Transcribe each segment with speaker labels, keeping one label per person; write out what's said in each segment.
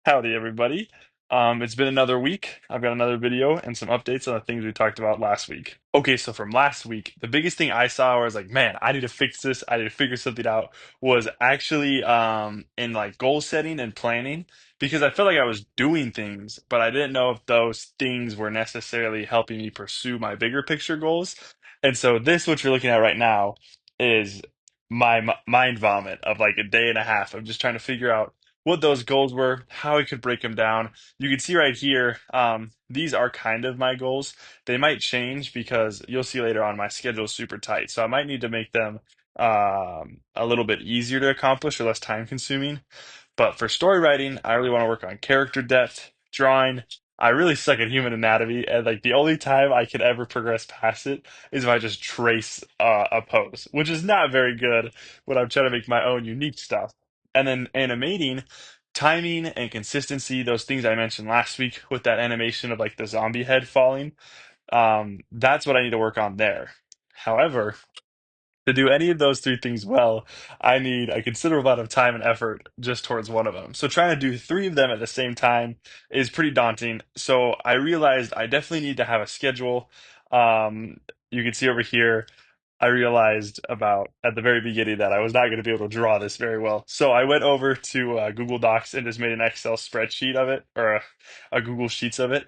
Speaker 1: Howdy, everybody. It's been another week. I've got another video and some updates on the things we talked about last week. Okay, so from last week, the biggest thing I saw where I was like, man, I need to fix this. I need to figure something out was actually in like goal setting and planning because I felt like I was doing ththings, but I didn't know if those things were necessarily helping me pursue my bigger picture goals. And so this, what you're looking at right now, is my mind vomit of like a day and a half of just trying to figure out what those goals were, how I could break them down. You can see right here, these are kind of my goals. They might change because you'll see later on my schedule is super tight. So I might need to make them a little bit easier to accomplish or less time consuming. But for story writing, I really want to work on character depth, drawing. I really suck at human anatomy, and like the only time I can ever progress past it is if I just trace a pose, which is not very good when I'm trying to make my own unique stuff. And then animating, timing and consistency, those things I mentioned last week with that animation of like the zombie head falling, that's what I need to work on there. However, to do any of those three things well, I need a considerable amount of time and effort just towards one of them. So trying to do three of them at the same time is pretty daunting. So I realized I definitely need to have a schedule. You can see over here, I realized about at the very beginning that I was not going to be able to draw this very well. So I went over to Google Docs and just made an Excel spreadsheet of it or a Google Sheets of it.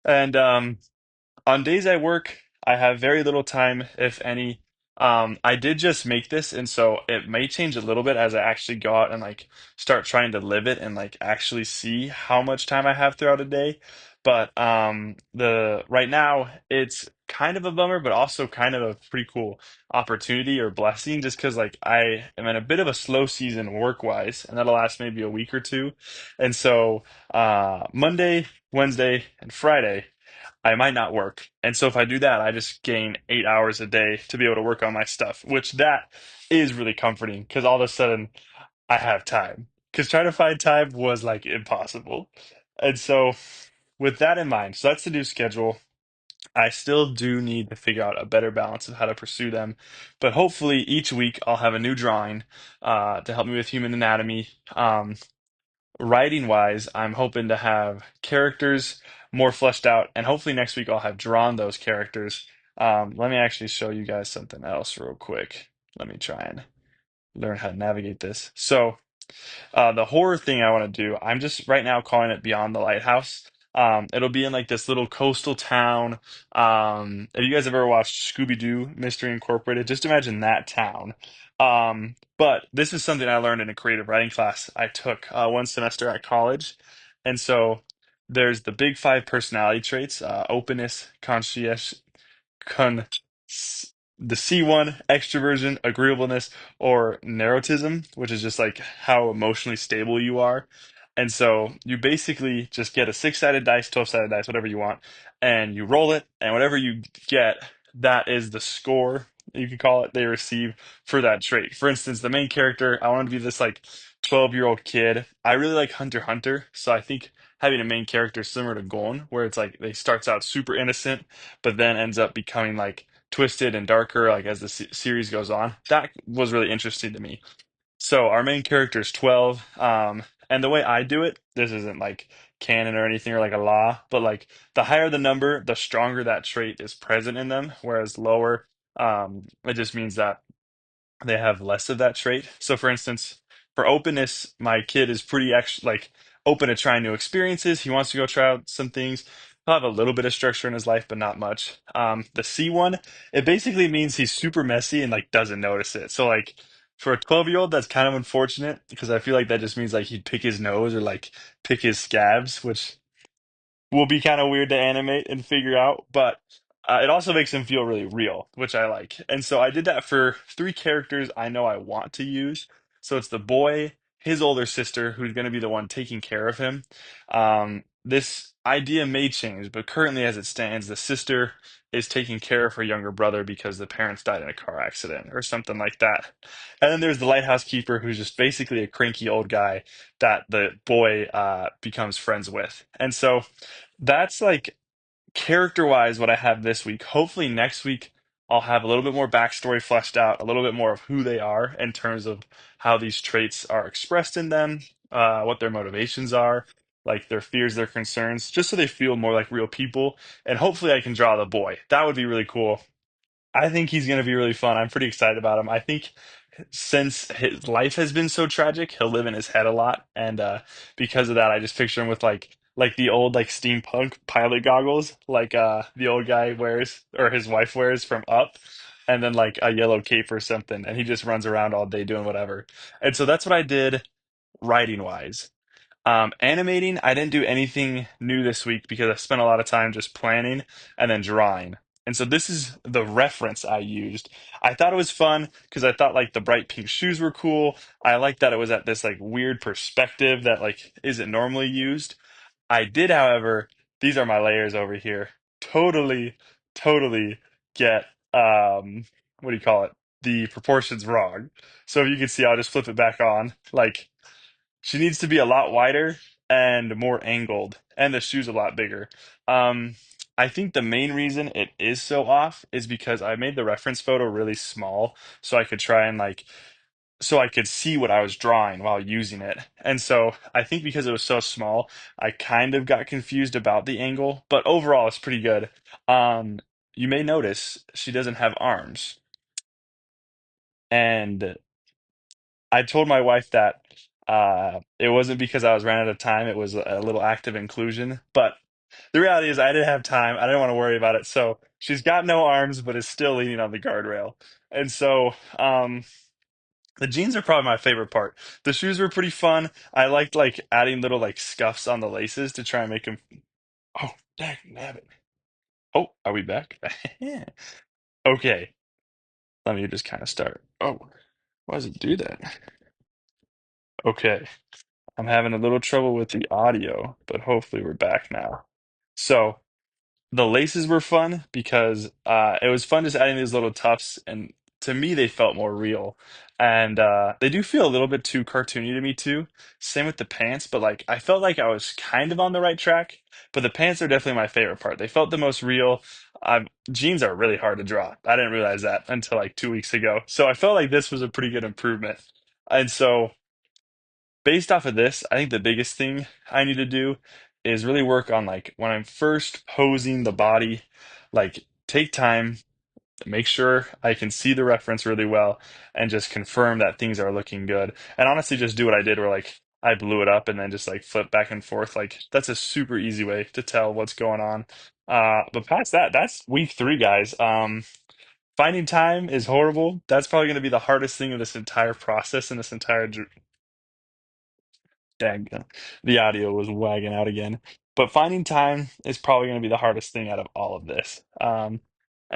Speaker 1: And on days I work, I have very little time, if any. I did just make this, and so it may change a little bit as I actually go out and like start trying to live it and like actually see how much time I have throughout a day. But the right now it's kind of a bummer, but also kind of a pretty cool opportunity or blessing, just because like I am in a bit of a slow season work-wise, and that'll last maybe a week or two. And so Monday, Wednesday, and Friday. I might not work. And so if I do that, I just gain 8 hours a day to be able to work on my stuff, which that is really comforting because all of a sudden I have time. Because trying to find time was like impossible. And so with that in mind, so that's the new schedule. I still do need to figure out a better balance of how to pursue them. But hopefully each week I'll have a new drawing to help me with human anatomy. Writing wise, I'm hoping to have characters more fleshed out, and hopefully next week I'll have drawn those characters. Let me actually show you guys something else real quick. Let me try and learn how to navigate this. So, the horror thing I want to do, I'm just right now calling it Beyond the Lighthouse. It'll be in like this little coastal town. If you guys have ever watched Scooby-Doo Mystery Incorporated, just imagine that town. But this is something I learned in a creative writing class I took one semester at college. And so there's the big five personality traits, openness, conscientious, con the C1, extroversion, agreeableness, or neuroticism, which is just like how emotionally stable you are. And so you basically just get a six-sided dice, 12-sided dice, whatever you want, and you roll it, and whatever you get, that is the score, you could call it, they receive for that trait. For instance, the main character, I want to be this like 12-year-old kid. I really like Hunter x Hunter, so I think having a main character similar to Gon, where it's like they starts out super innocent, but then ends up becoming like twisted and darker like as the series goes on. That was really interesting to me. So our main character is 12, and the way I do it, this isn't like canon or anything or like a law, but like the higher the number, the stronger that trait is present in them, whereas lower, it just means that they have less of that trait. So, for instance, for openness, my kid is pretty actually like open to trying new experiences. He wants to go try out some things. He'll have a little bit of structure in his life, but not much. The C one, it basically means he's super messy and like doesn't notice it. So, like for a 12-year-old, that's kind of unfortunate because I feel like that just means like he'd pick his nose or like pick his scabs, which will be kind of weird to animate and figure out, but it also makes him feel really real, which I like. And so I did that for three characters I know I want to use. So it's the boy, his older sister, who's going to be the one taking care of him. This idea may change, but currently, as it stands, the sister is taking care of her younger brother because the parents died in a car accident or something like that. And then there's the lighthouse keeper, who's just basically a cranky old guy that the boy becomes friends with. And so that's like character wise what I have this week. Hopefully next week I'll have a little bit more backstory fleshed out, a little bit more of who they are in terms of how these traits are expressed in them. what their motivations are, like their fears, their concerns, just so they feel more like real people. And hopefully, I can draw the boy. That would be really cool. I think he's going to be really fun. I'm pretty excited about him. I think since his life has been so tragic, he'll live in his head a lot, and because of that, I just picture him with like the old like steampunk pilot goggles, like the old guy wears or his wife wears from Up, and then like a yellow cape or something, and he just runs around all day doing whatever. And so that's what I did writing wise. Animating, I didn't do anything new this week because I spent a lot of time just planning and then drawing. And so this is the reference I used. I thought it was fun because I thought like the bright pink shoes were cool. I liked that it was at this like weird perspective that like isn't normally used. I did, however, these are my layers over here. Totally, totally get what do you call it? The proportions wrong. So if you can see, I'll just flip it back on. Like she needs to be a lot wider and more angled, and the shoe's a lot bigger. Um, I think the main reason it is so off is because I made the reference photo really small so I could try and like so I could see what I was drawing while using it. And so I think because it was so small, I kind of got confused about the angle, but overall it's pretty good. Um, you may notice she doesn't have arms. And I told my wife that it wasn't because I was ran out of time. It was a little act of inclusion. But the reality is, I didn't have time. I didn't want to worry about it. So she's got no arms, but is still leaning on the guardrail. And so the jeans are probably my favorite part. The shoes were pretty fun. I liked like adding little like scuffs on the laces to try and make them. Oh, dang, nabbit. Oh, are we back? Okay, let me just kind of start. Oh, why does it do that? Okay. I'm having a little trouble with the audio, but hopefully we're back now. So the laces were fun because it was fun just adding these little tufts, and to me they felt more real. And they do feel a little bit too cartoony to me too. Same with the pants, but like I felt like I was kind of on the right track. But the pants are definitely my favorite part. They felt the most real. Jeans are really hard to draw. I didn't realize that until like 2 weeks ago. So I felt like this was a pretty good improvement. And so based off of this, I think the biggest thing I need to do is really work on like when I'm first posing the body, like take time, make sure I can see the reference really well, and just confirm that things are looking good. And honestly, just do what I did where like I blew it up and then just like flip back and forth. Like that's a super easy way to tell what's going on. But past that, that's week 3, guys. Finding time is horrible. That's probably going to be the hardest thing of this entire process and this entire Dang, the audio was wagging out again. But finding time is probably going to be the hardest thing out of all of this. And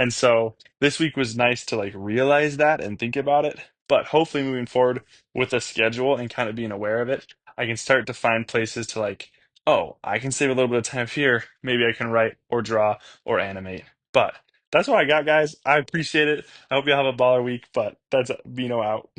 Speaker 1: so this week was nice to like realize that and think about it. But hopefully, moving forward with a schedule and kind of being aware of it, I can start to find places to like, oh, I can save a little bit of time here. Maybe I can write or draw or animate. But that's what I got, guys. I appreciate it. I hope you have a baller week. But that's Bino out.